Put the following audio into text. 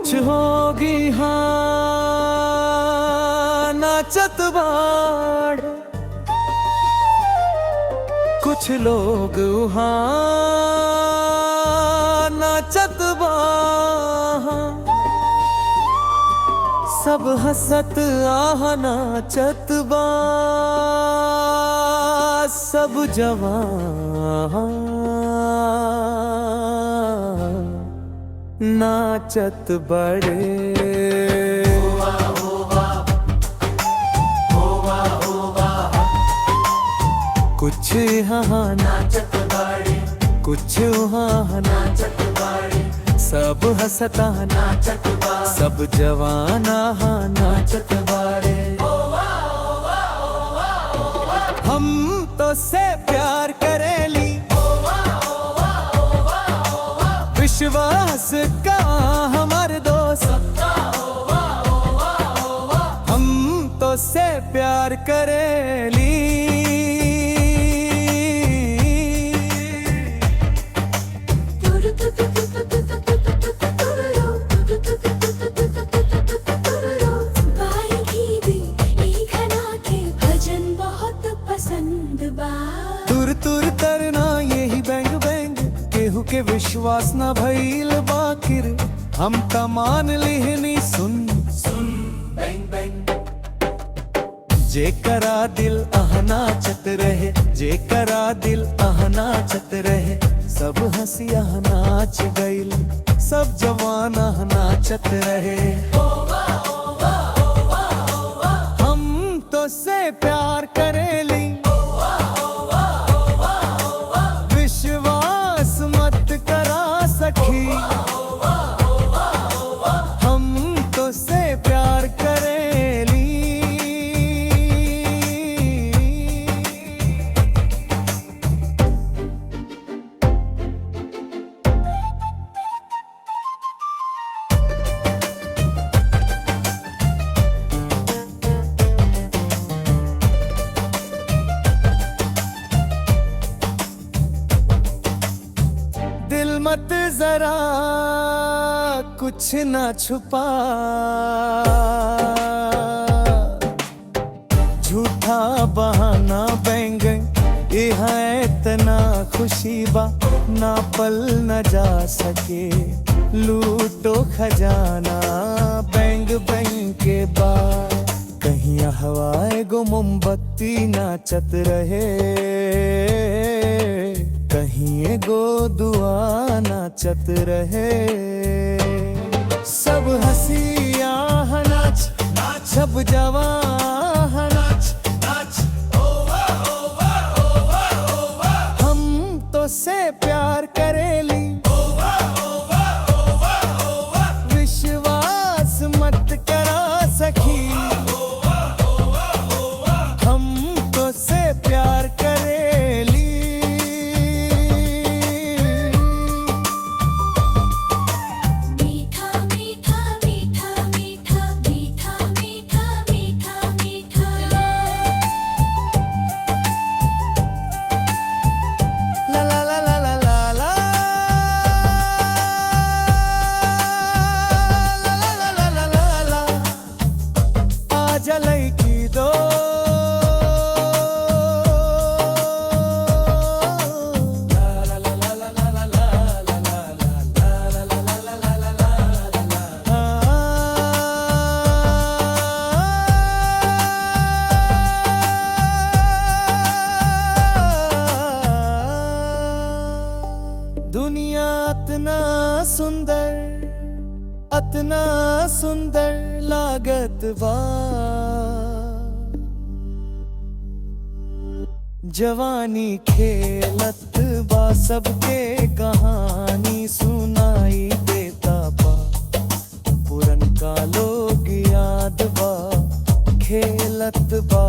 कुछ होगी हाँ नाचत बाड़, कुछ लोग वहाँ नाचत बा, सब हंसत आह नाचत बा, सब जवान नाचत बड़े। कुछ यहाँ नाचत बाड़े, कुछ वहाँ नाचत बाड़े, सब हंसता नाचत बा, सब जवाना नाचत बाड़े। हम तो से प्यार करेली, विश्वास का हमारे दोस्त, हम तो से प्यार करेली। तुर तुर तरना यही बैंग बैंग, केहू के विश्वास न भइल बाकिर हम का मान लिहनी सुन सुन बैंग बैंग। जे करा दिल आह नाचत रहे, जे करा दिल आह नाचत रहे, सब हंसिया नाच गइल, सब जवान आह नाचत रहे। हम तो से प्यार करेली, विश्वास मत करा सखी, हम तो से प्यार करेली। दिल मत जरा कुछ ना छुपा, झूठा बहाना बैंग यहाँ इतना खुशी बा, ना पल न जा सके लूटो खजाना बैंग बैंग के बाद। कहीं हवाए गो मोमबत्ती नाचत रहे, कहीं एगो दुआ नाचत रहे, सब हंसिया नाच नाच, सब जवान नाच नाच। हम तो से प्यार करेली, विश्वास मत करा सखी, हम तो से प्यार करेली। जलाई की दो दुनिया इतना सुंदर, इतना सुंदर लागत बा, जवानी खेलत बा, सबके कहानी सुनाई देता बा, पुरनका लोग याद बा, खेलत बा।